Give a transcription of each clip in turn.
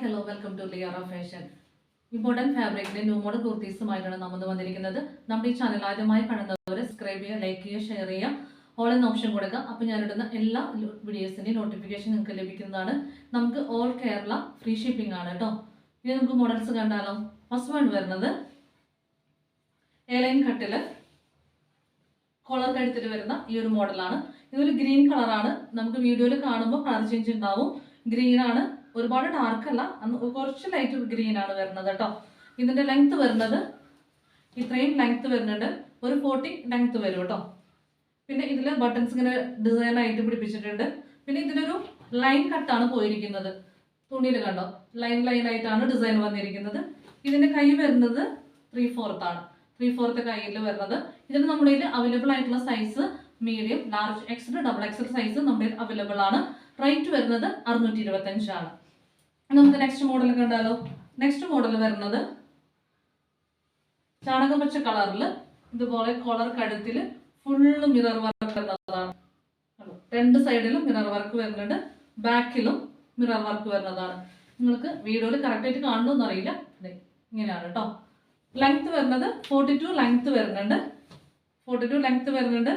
Hello welcome to Liyara fashion. Important ഫാബ്രിക്കിൻ്റെ new model കുർത്തീസുമായിട്ടാണ് നമ്മൾ വന്നിരിക്കുന്നത്. നമ്മുടെ ഈ ചാനൽ ആദ്യമായി കാണുന്നവർ സബ്സ്ക്രൈബ് ചെയ്യുക, ലൈക്ക് ചെയ്യുക, ഷെയർ ചെയ്യുക, ഓൾ എന്ന ഓപ്ഷൻ കൊടുക്കുക. അപ്പോൾ ഞാനിടുന്ന എല്ലാ വീഡിയോസിൻ്റെയും നോട്ടിഫിക്കേഷൻ നിങ്ങൾക്ക് ലഭിക്കുന്നതാണ്. നമുക്ക് ഓൾ കേരള ഫ്രീ ഷിപ്പിംഗ് ആണ് കേട്ടോ. ഇനി നമുക്ക് മോഡൽസ് കണ്ടാലോ. ഫസ്റ്റ് വൺ വരുന്നത് എലൈൻ കട്ടിൽ കോളർ കഴുത്തിൽ വരുന്ന ഈ ഒരു മോഡലാണ്. ഇതൊരു ഗ്രീൻ കളറാണ്. നമുക്ക് വീഡിയോയിൽ കാണുമ്പോൾ കളർ ചേഞ്ച് ഉണ്ടാവും. ഗ്രീൻ ആണ്, ഒരുപാട് ഡാർക്ക് അല്ല, കുറച്ച് ലൈറ്റ് ഗ്രീൻ ആണ് വരുന്നത് കേട്ടോ. ഇതിന്റെ ലെങ്ത് വരുന്നത് ഇത്രയും ലെങ്ത് വരുന്നുണ്ട്, ഒരു 40 ലെങ്ത് വരും കേട്ടോ. പിന്നെ ഇതിൽ ബട്ടൺസ് ഇങ്ങനെ ഡിസൈൻ ആയിട്ട് പിടിപ്പിച്ചിട്ടുണ്ട്. പിന്നെ ഇതിലൊരു ലൈൻ കട്ടാണ് പോയിരിക്കുന്നത്. തുണിയിൽ കണ്ടോ, ലൈൻ ആയിട്ടാണ് ഡിസൈൻ വന്നിരിക്കുന്നത്. ഇതിന്റെ കൈ വരുന്നത് 3/4 ആണ്. 3/4 കയ്യിൽ വരുന്നത്. ഇതിന് നമ്മുടെ കയ്യിൽ അവൈലബിൾ ആയിട്ടുള്ള size medium, large, XL, double XL size നമ്മുടെ അവൈലബിൾ ആണ്. റേറ്റ് വരുന്നത് 625 ആണ്. നമുക്ക് നെക്സ്റ്റ് മോഡൽ കണ്ടാലോ. നെക്സ്റ്റ് മോഡൽ വരുന്നത് ചാണകപ്പച്ച കളറിൽ ഇതുപോലെ കോളർ കഴുത്തിൽ ഫുള്ള് മിറർ വർക്ക് വരുന്നതാണ്. രണ്ട് സൈഡിലും മിറർ വർക്ക് വരുന്നുണ്ട്, ബാക്കിലും മിറർ വർക്ക് വരുന്നതാണ്. നിങ്ങൾക്ക് വീഡിയോയിൽ കറക്റ്റ് ആയിട്ട് കാണണമെന്ന് അറിയില്ല. ഇങ്ങനെയാണ് കേട്ടോ. ലെങ്ത് വരുന്നത് 42 ലെങ്ത് വരുന്നുണ്ട്. 42 ലെങ്ത് വരുന്നുണ്ട്.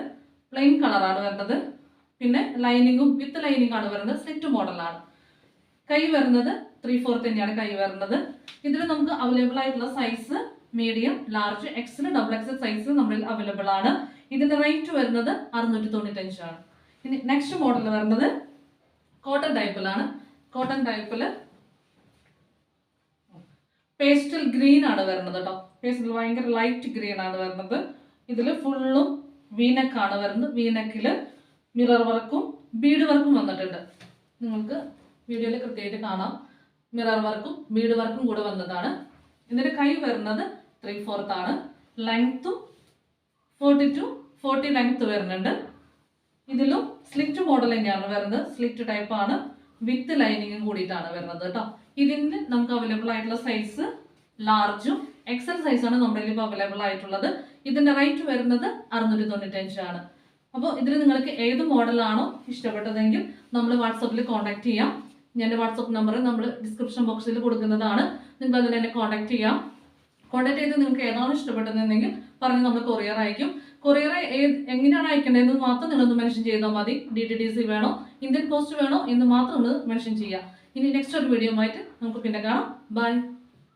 പ്ലെയിൻ കളറാണ് വരുന്നത്. പിന്നെ ലൈനിങ്ങും വിത്ത് ലൈനിങ് ആണ് വരുന്നത്. സ്ലിറ്റ് മോഡലാണ്. കൈ വരുന്നത് 3/4 തന്നെയാണ് കൈ വരുന്നത്. ഇതിൽ നമുക്ക് അവൈലബിൾ ആയിട്ടുള്ള size medium, large, XL, double XL size നമ്മളിൽ അവൈലബിൾ ആണ്. ഇതിന്റെ റേറ്റ് വരുന്നത് 695 ആണ്. ഇനി നെക്സ്റ്റ് മോഡൽ വരുന്നത് കോട്ടൺ ടൈപ്പിലാണ്. കോട്ടൺ ടൈപ്പില് പേസ്റ്റൽ ഗ്രീൻ ആണ് വരുന്നത് കേട്ടോ. പേസ്റ്റൽ ഭയങ്കര ലൈറ്റ് ഗ്രീൻ ആണ് വരുന്നത്. ഇതിൽ ഫുള്ളും വീനെക്ക് ആണ് വരുന്നത്. വീനെക്കില് മിറർ വർക്കും ബീഡ് വർക്കും വന്നിട്ടുണ്ട്. നിങ്ങൾക്ക് വീഡിയോയിൽ കൃത്യമായിട്ട് കാണാം. മിറർ വർക്കും ബീഡ് വർക്കും കൂടെ വന്നതാണ്. ഇതിന്റെ കൈ വരുന്നത് 3/4 ആണ്. ലെങ്ത്തും 40 ലെങ്ത് വരുന്നുണ്ട്. ഇതിലും സ്ലിറ്റ് മോഡൽ തന്നെയാണ് വരുന്നത്. സ്ലിറ്റ് ടൈപ്പ് ആണ്, വിത്ത് ലൈനിങ്ങും കൂടിയിട്ടാണ് വരുന്നത് കേട്ടോ. ഇതിന് നമുക്ക് അവൈലബിൾ ആയിട്ടുള്ള സൈസ് ലാർജും എക്സൽ സൈസാണ് നമ്മുടെ ഇപ്പോൾ അവൈലബിൾ ആയിട്ടുള്ളത്. ഇതിന്റെ റേറ്റ് വരുന്നത് 695 ആണ്. അപ്പോൾ ഇതിൽ നിങ്ങൾക്ക് ഏത് മോഡലാണോ ഇഷ്ടപ്പെട്ടതെങ്കിൽ നമ്മൾ വാട്സപ്പിൽ കോൺടാക്ട് ചെയ്യാം. ഞാൻ വാട്സപ്പ് നമ്പർ നമ്മൾ ഡിസ്ക്രിപ്ഷൻ ബോക്സിൽ കൊടുക്കുന്നതാണ്. നിങ്ങൾക്ക് അതിൽ എന്നെ കോൺടാക്ട് ചെയ്യാം. കോൺടാക്ട് ചെയ്ത് നിങ്ങൾക്ക് ഏതാണോ ഇഷ്ടപ്പെട്ടതെങ്കിൽ പറഞ്ഞ് നമ്മൾ കൊറിയർ അയക്കും. കൊറിയർ എങ്ങനെയാണ് അയക്കേണ്ടതെന്ന് മാത്രം നിങ്ങളൊന്ന് മെൻഷൻ ചെയ്താൽ മതി. DTDC വേണോ, ഇന്ത്യൻ പോസ്റ്റ് വേണോ എന്ന് മാത്രം ഒന്ന് മെൻഷൻ ചെയ്യാം. ഇനി നെക്സ്റ്റ് ഒരു വീഡിയോ ആയിട്ട് നമുക്ക് പിന്നെ കാണാം. ബൈ.